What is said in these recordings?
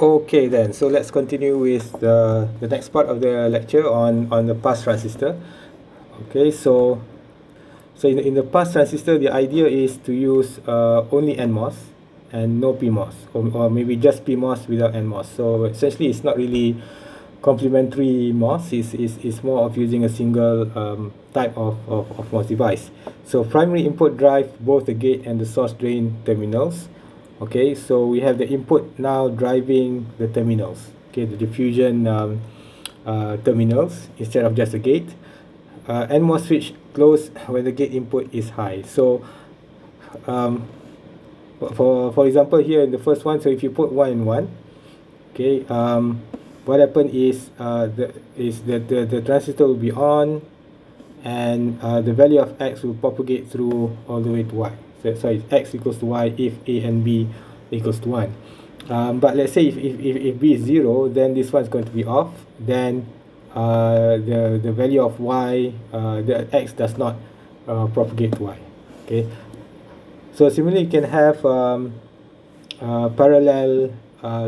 Okay then, so let's continue with the next part of the lecture on the pass transistor. Okay, so in the pass transistor, the idea is to use only NMOS and no PMOS, or maybe just PMOS without NMOS. So essentially it's not really complementary MOS, is more of using a single type of MOS device. So primary input drive both the gate and the source drain terminals. Okay, so we have the input now driving the terminals, okay, the diffusion terminals instead of just the gate. NMOS switch close when the gate input is high. So for example here in the first one, so if you put 1 and 1, okay, what happen is the transistor will be on, and the value of X will propagate through all the way to Y. So it's X equals to Y if A and B equals to 1. But let's say if B is 0, then this one is going to be off. Then the value of Y, the X does not propagate to Y. Okay. So similarly, you can have parallel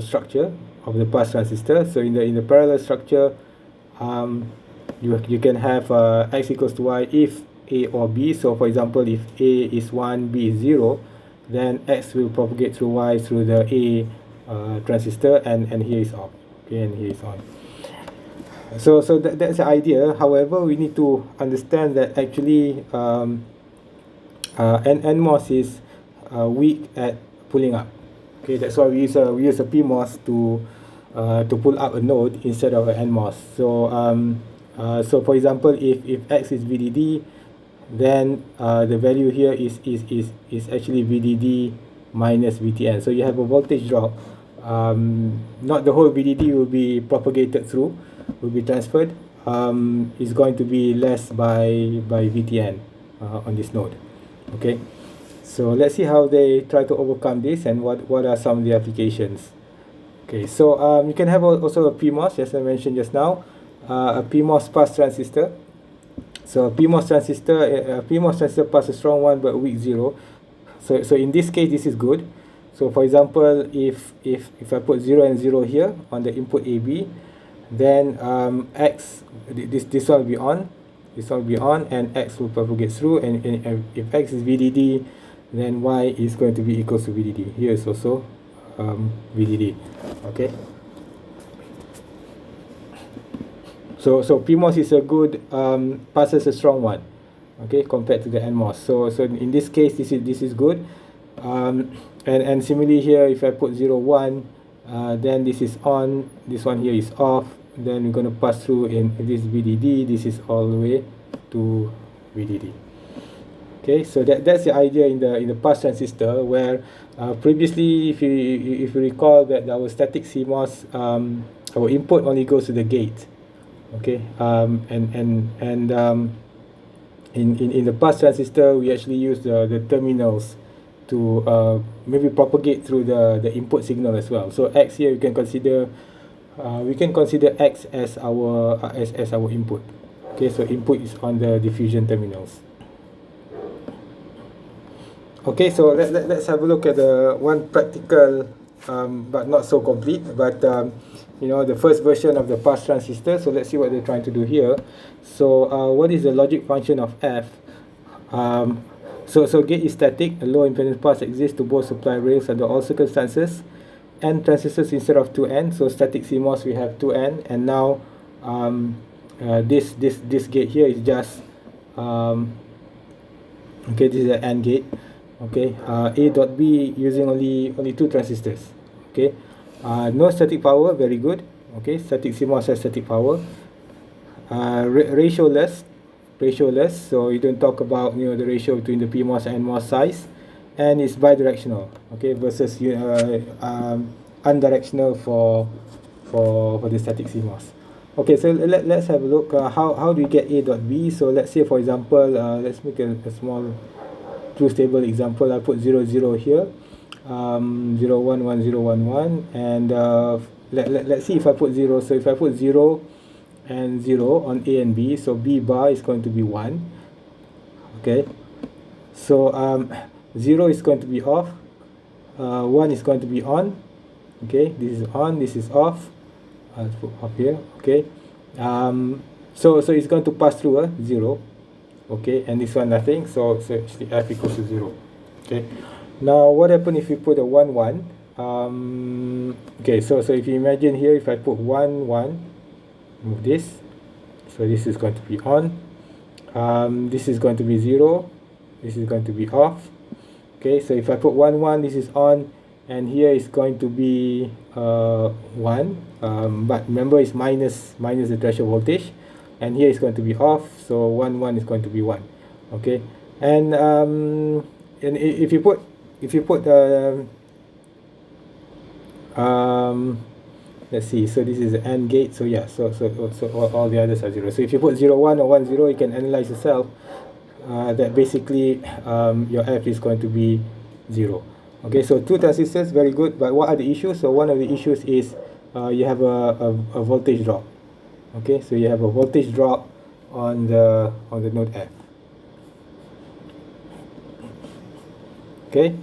structure of the pass transistor. So in the parallel structure, you can have X equals to Y if A or B. So for example, if A is 1, B is 0, then X will propagate through Y through the A transistor, and here is off, okay, and here is on. So that's the idea. However, we need to understand that actually NMOS is weak at pulling up. Okay, that's why we use a PMOS to pull up a node instead of an NMOS. So for example, if X is VDD, then the value here is actually VDD minus VTN. So you have a voltage drop. Not the whole VDD will be propagated through, will be transferred. Is going to be less by VTN on this node. Okay, so let's see how they try to overcome this and what are some of the applications. Okay, so you can have also a PMOS, as I mentioned just now, a PMOS pass transistor. So a PMOS transistor pass a strong 1 but weak 0. So in this case, this is good. So for example, if I put 0 and 0 here on the input AB, then X, this one will be on, this one will be on, and X will propagate through, and if X is VDD, then Y is going to be equals to VDD. Here is also VDD. Okay. So PMOS is a good passes a strong 1, okay, compared to the NMOS. So in this case, this is good. And similarly here, if I put 0 1, then this is on, this one here is off. Then we're going to pass through, in if this is VDD, this is all the way to VDD. Okay, so that's the idea in the pass transistor, where previously, if you recall, that our static CMOS, our input only goes to the gate. Okay, in the pass transistor, we actually use the terminals to maybe propagate through the input signal as well. So X here, we can consider X as our input. Okay, so input is on the diffusion terminals. Okay, so let's have a look at the one practical but not so complete, but the first version of the pass transistor. So let's see what they're trying to do here. So what is the logic function of F? So gate is static. A low impedance pass exists to both supply rails under all circumstances. N transistors instead of 2N. So static CMOS, we have 2N, and now this gate here is just okay, this is an AND gate. Okay, A dot B using only 2 transistors. Okay, no static power, very good. Okay, static CMOS has static power. Ratio-less, so you don't talk about the ratio between the PMOS and NMOS size, and it's bidirectional. Okay, versus unidirectional for the static CMOS. Okay, so let's have a look. How do we get A dot B? So let's say, for example, let's make a small truth table example. I put 0 0 here, 0 1 1 0 1 1, and let's see if I put 0. So if I put 0 and 0 on A and B, so B bar is going to be 1. Okay, so 0 is going to be off, 1 is going to be on, Okay, this is on, this is off. Let's put up here. Okay, so it's going to pass through a 0. Okay, and this one nothing, so actually F equals to 0. Okay, now what happens if you put a 1 1? Okay, so if you imagine here, if I put 1 1, move this, so this is going to be on, this is going to be 0, this is going to be off. Okay, so if I put 1 1, this is on, and here is going to be 1, but remember it's minus the threshold voltage, and here is going to be off, so 1 1 is going to be 1. Okay, and if you put let's see, so this is the AND gate, so yeah, so all the others are 0. So if you put 0 1 or 1 0, you can analyze yourself that basically your F is going to be 0. Okay, so 2 transistors, very good, but what are the issues? So one of the issues is you have a voltage drop. Okay, so you have a voltage drop on the node F. Okay,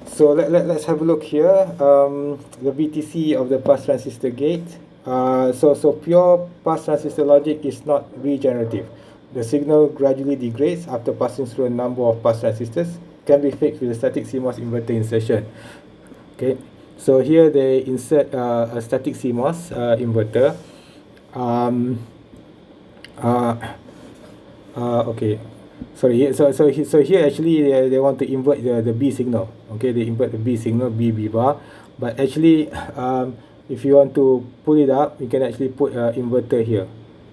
so let's have a look here. The BTC of the pass transistor gate. So pure pass transistor logic is not regenerative. The signal gradually degrades after passing through a number of pass transistors. Can be fixed with a static CMOS inverter insertion. Okay, so here they insert a static CMOS inverter. Okay, sorry. So here actually they want to invert the B signal. Okay, they invert the B signal, B bar. But actually, if you want to pull it up, you can actually put an inverter here.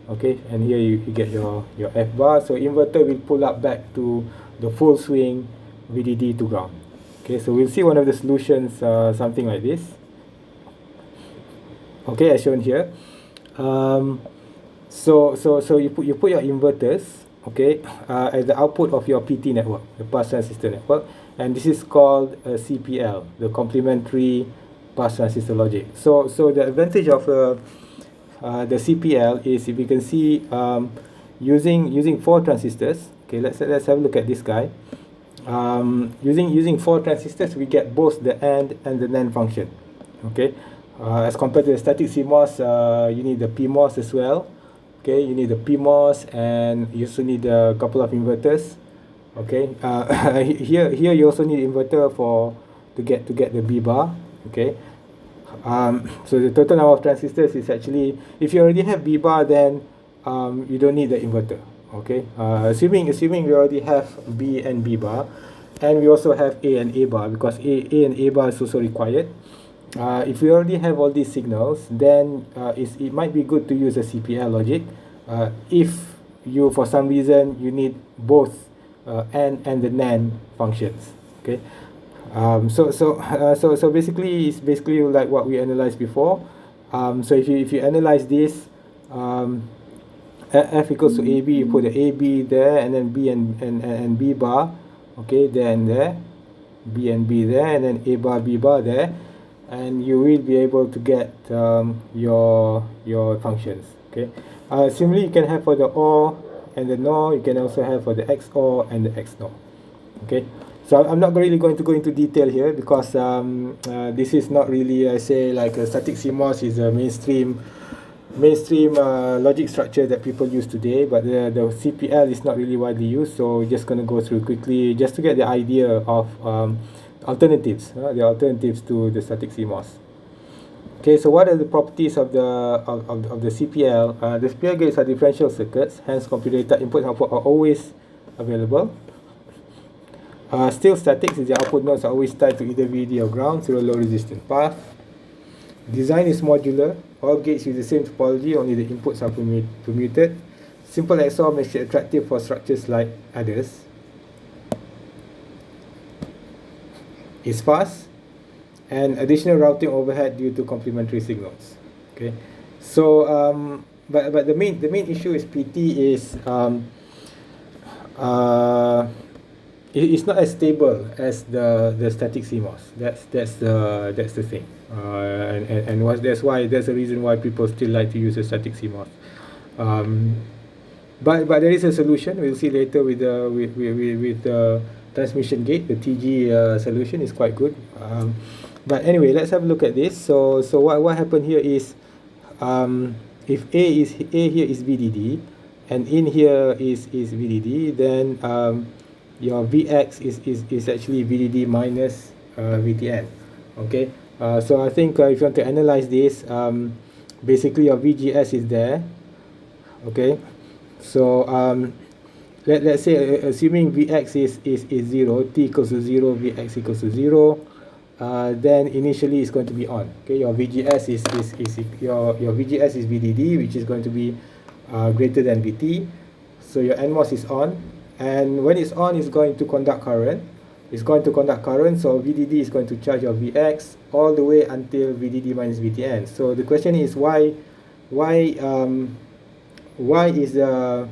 Okay, and here you get your F bar. So inverter will pull up back to the full swing VDD to ground. Okay, so we'll see one of the solutions, something like this. Okay, as shown here. So you put your inverters, okay, at the output of your PT network, the pass transistor network, and this is called a CPL, the Complementary Pass Transistor Logic. So the advantage of the CPL is, if you can see, using 4 transistors. Okay, let's have a look at this guy. Using 4 transistors, we get both the AND and the NAND function. Okay, as compared to the static CMOS, you need the PMOS as well. Okay, you need the PMOS, and you also need a couple of inverters. Okay, here you also need inverter to get the B bar. Okay, so the total number of transistors is actually, if you already have B bar, then you don't need the inverter. Okay, assuming we already have B and B bar, and we also have A and A bar, because A and A bar is also required. If we already have all these signals, then it might be good to use a CPL logic. If you, for some reason, you need both AND and the NAND functions. Okay, so basically it's basically like what we analyzed before. So if you analyze this, F equals to AB, you put the AB there, and then B and B bar, okay, there and there, B and B there, and then A bar, B bar there, and you will be able to get your functions. Okay, similarly you can have for the OR and the NOR, you can also have for the XOR and the XNOR. Okay, so I'm not really going to go into detail here, because this is not really, I say, like a static CMOS is a mainstream logic structure that people use today, but the CPL is not really widely used. So we're just going to go through quickly just to get the idea of alternatives, the alternatives to the static CMOS. Okay, so what are the properties of the CPL? The CPL gates are differential circuits, hence computed input and output are always available. Still static, since the output nodes are always tied to either VDD or ground through a low resistance path. Design is modular. All gates use the same topology, only the inputs are permuted. Simple XOR makes it attractive for structures like others. It's fast, and additional routing overhead due to complementary signals. Okay, so but the main issue is PT is it's not as stable as the static CMOS. That's the thing, and that's the reason why people still like to use a static CMOS. But there is a solution. We'll see later with the transmission gate. The TG solution is quite good. But anyway, let's have a look at this. So what happened here is, if A here is VDD, and in here is VDD, then your Vx is actually VDD minus VTN. Okay. So I think if you want to analyze this, basically your VGS is there. Okay. So let's say assuming Vx is 0, t equals to 0, Vx equals to 0, then initially it's going to be on. Okay, your VGS is your VGS is VDD, which is going to be greater than VT. So your NMOS is on, and when it's on, it's going to conduct current. It's going to conduct current, so VDD is going to charge your Vx all the way until VDD minus VTN. So the question is why is the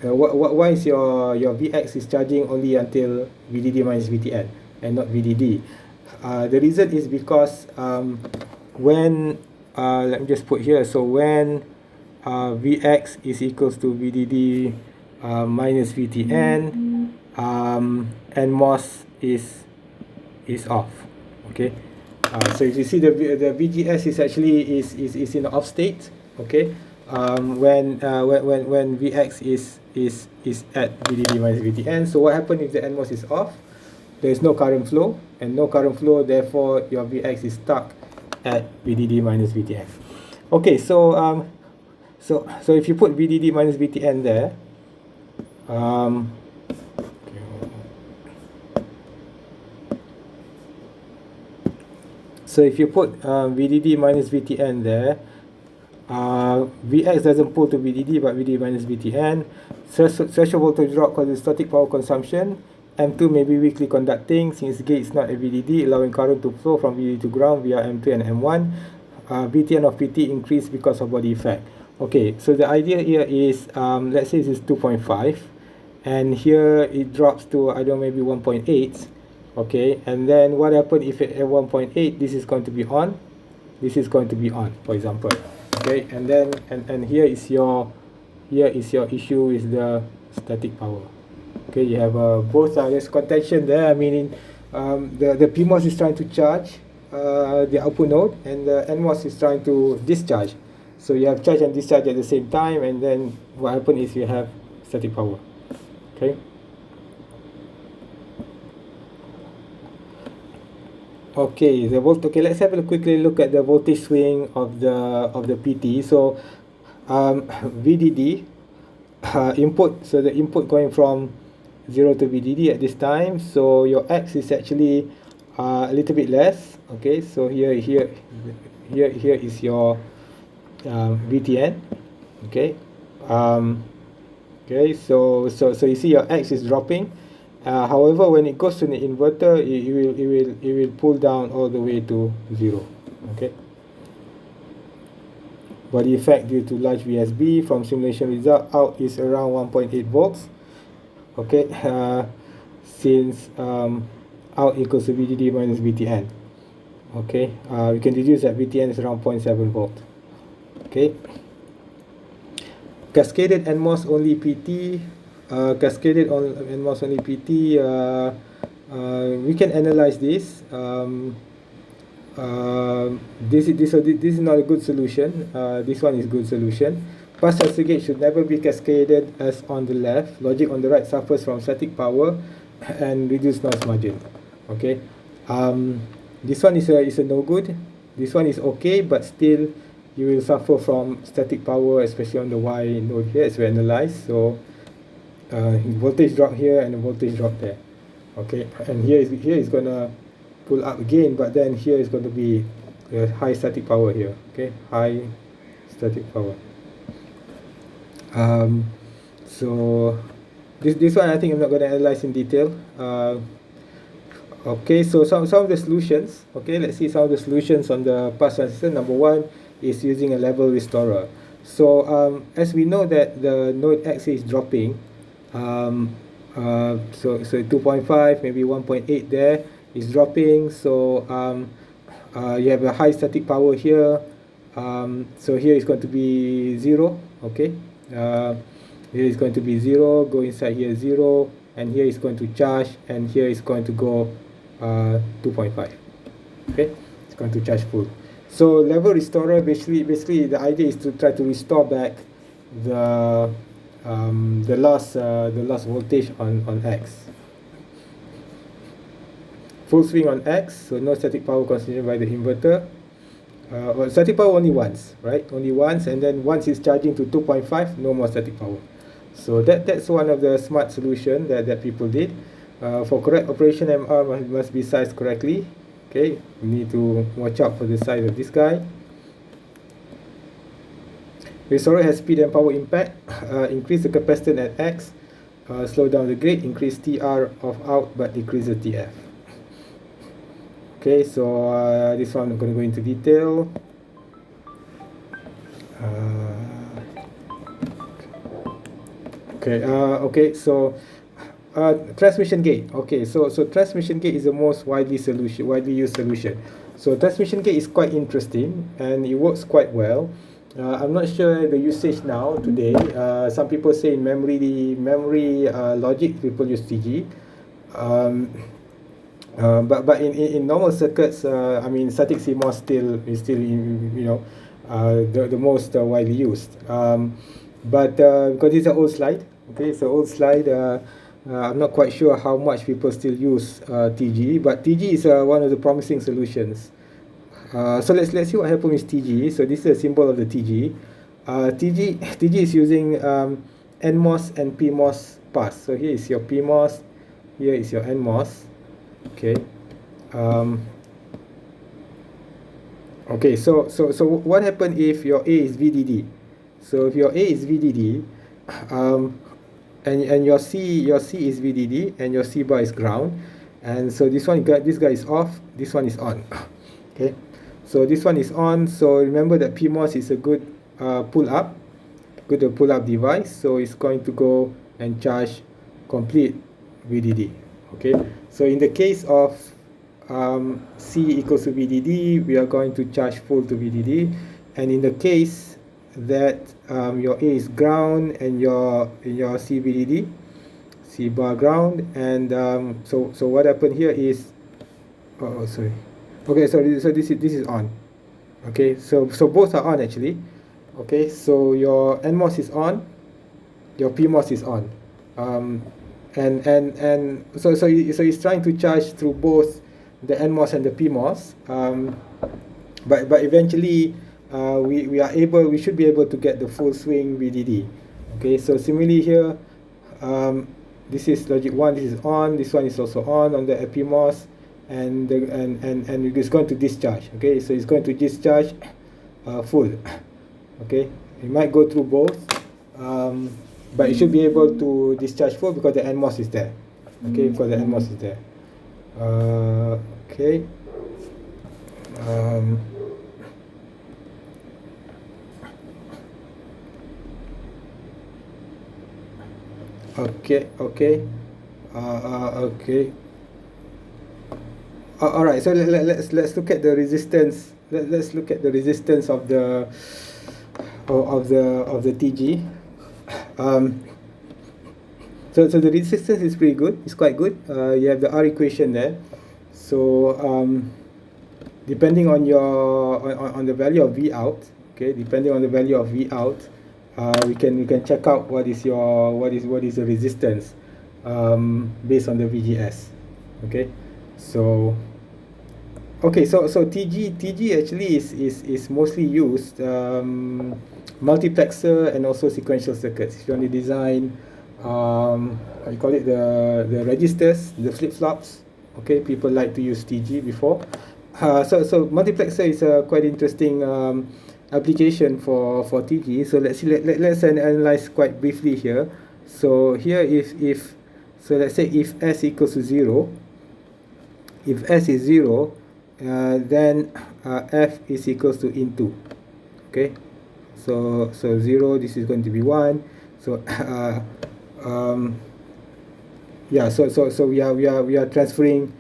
why is your Vx is charging only until VDD minus VTN and not VDD? The reason is because when let me just put here, so when Vx is equals to VDD minus VTN, NMOS is off. Okay, so if you see the VGS is actually is in the off state. Okay, when Vx is at VDD minus VTN. So what happens if the NMOS is off? There is no current flow, and no current flow, therefore your Vx is stuck at VDD minus VTN. Okay, so so if you put VDD minus VTN there, so if you put VDD minus VTN there, Vx doesn't pull to VDD but VDD minus VTN. Threshold voltage drop causes static power consumption. M2 may be weakly conducting since gate is not a VDD, allowing current to flow from VDD to ground via M2 and M1. VTN of PT increase because of body effect. Okay, so the idea here is, let's say this is 2.5, and here it drops to, I don't know, maybe 1.8. Okay, and then what happens if at 1.8 this is going to be on, this is going to be on, for example. Okay, and then and here is your issue with the static power. Okay, you have both there's contention there. I mean, the PMOS is trying to charge the output node, and the NMOS is trying to discharge. So you have charge and discharge at the same time, and then what happens is you have static power. Okay. Okay, okay, let's have a quickly look at the voltage swing of the PT. So VDD input, so the input going from 0 to VDD at this time, so your X is actually a little bit less. Okay, so here is your VTN. Okay, okay, so you see your X is dropping. However, when it goes to the inverter, it will pull down all the way to 0. Okay. Body effect due to large VSB from simulation result, out is around 1.8 volts. Okay, since out equals to VDD minus VTN. Okay, we can deduce that VTN is around 0.7 volt. Okay. Cascaded NMOS only PT. Cascaded on NMOS only PT. We can analyze this. This is not a good solution. This one is good solution. Pass sensor gate should never be cascaded as on the left. Logic on the right suffers from static power and reduced noise margin. Okay. This one is a no good. This one is okay, but still you will suffer from static power, especially on the Y node here as we analyze. So voltage drop here and the voltage drop there. Okay, and here is gonna pull up again, but then here is going to be a high static power here. Okay, high static power. So this one I think I'm not going to analyze in detail. Okay, so some of the solutions. Okay, let's see some of the solutions on the pass transistor. Number one is using a level restorer. So as we know that the node X is dropping, so 2.5, maybe 1.8 there is dropping. So you have a high static power here. So here is going to be 0. Okay, here is going to be 0. Go inside here 0, and here is going to charge, and here is going to go 2.5. Okay, it's going to charge full. So level restorer, basically the idea is to try to restore back the lost voltage on X. Full swing on X, so no static power consumed by the inverter. Well, static power only once, right? Only once, and then once it's charging to 2.5, no more static power. So that's one of the smart solution that people did. For correct operation, MR must be sized correctly. Okay, we need to watch out for the size of this guy. Restorer has speed and power impact. Increase the capacitance at X, slow down the gate, increase TR of out but decrease the TF. Okay, so this one I'm going to go into detail. Okay, so transmission gate. Okay, so transmission gate is the most widely used solution. So transmission gate is quite interesting and it works quite well. I'm not sure the usage now today. Some people say in memory logic people use TG. But in normal circuits, I mean static CMOS is still the most widely used. But because it's an old slide, okay, it's an old slide. I'm not quite sure how much people still use TG, but TG is one of the promising solutions. So let's see what happened with TG. So this is a symbol of the TG. TG is using NMOS and PMOS pass. So here is your PMOS, here is your NMOS. Okay. Okay. So what happened if your A is VDD? So if your A is VDD, and your C is VDD, and your C bar is ground, and so this guy is off, this one is on. Okay. So this one is on. So remember that PMOS is a good pull up device. So it's going to go and charge complete VDD. Okay. So in the case of C equals to VDD, we are going to charge full to VDD, and in the case that your A is ground and your C VDD, C bar ground, and so what happened here is, sorry. Okay, so this is on. Okay, so both are on actually. Okay, so your NMOS is on, your PMOS is on, and so it's trying to charge through both the NMOS and the PMOS, but eventually we should be able to get the full swing VDD. Okay, so similarly here, this is logic 1, this is on, this one is also on the PMOS, and it's going to discharge. Okay, so it's going to discharge full. Okay, it might go through both, but it should be able to discharge full because the NMOS is there. Okay, because the NMOS is there. Okay. Okay. All right. So let's look at the resistance. Let's look at the resistance of the TG. So the resistance is pretty good. It's quite good. You have the R equation there. So depending on on the value of V out, okay, depending on the value of V out, we can check out what is the resistance based on the VGS. Okay, so TG actually is mostly used multiplexer and also sequential circuits. If you want to design you call it the registers, the flip-flops. Okay, people like to use TG before. So multiplexer is a quite interesting application for TG. So let's analyze quite briefly here. So here so let's say if S equals to 0, if S is 0, then F is equals to into. Okay, so 0, this is going to be 1. So yeah, so we are transferring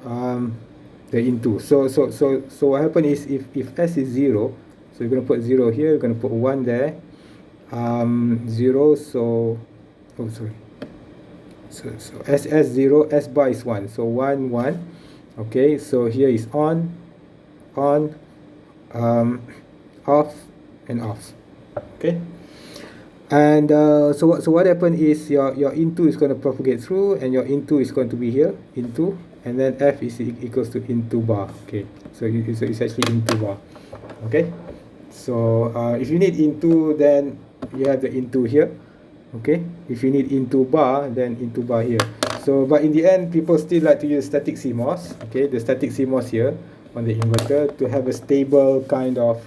the into. So what happens is if S is 0, so you're going to put 0 here, you're going to put 1 there, 0, so S 0, S bar is 1, so 1 1. Okay, so here is on, on, off, and off. Okay. And so what happened is your in2 is going to propagate through, and your in2 is going to be here, in2, and then F is equals to in2 bar. Okay, so it's actually in2 bar. Okay, so if you need in2, then you have the in2 here. Okay, if you need in2 bar, then in2 bar here. So but in the end, people still like to use static CMOS. Okay, the static CMOS here on the inverter to have a stable kind of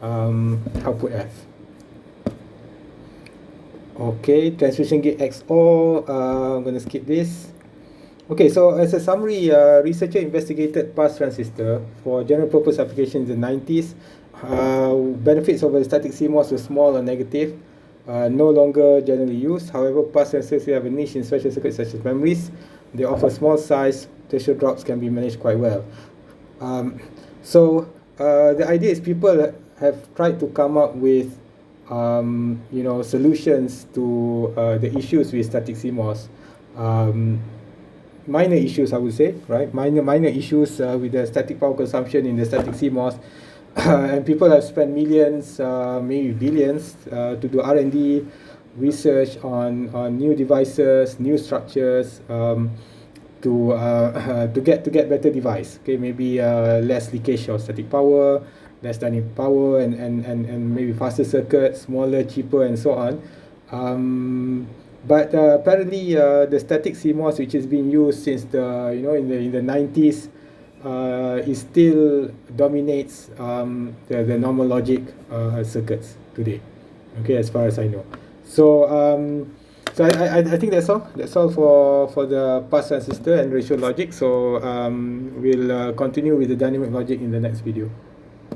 output F. Okay, transmission gate XOR, I'm going to skip this. Okay, so as a summary, researcher investigated past transistor for general purpose applications in the 90s. Benefits of a static CMOS were small or negative, no longer generally used. However, past transistors have a niche in special circuits such as memories. They offer small size, threshold drops can be managed quite well. So the idea is people have tried to come up with solutions to the issues with static CMOS. Minor issues, I would say, right? Minor issues with the static power consumption in the static CMOS. And people have spent millions, maybe billions, to do R&D research on new devices, new structures, to get better device. Okay, maybe less leakage of static power, less dynamic power, and maybe faster circuits, smaller, cheaper, and so on. But apparently, the static CMOS, which has been used since the in the 90s, it still dominates the normal logic circuits today. Okay, as far as I know. So so I think that's all. That's all for the pass transistor and ratio logic. So we'll continue with the dynamic logic in the next video.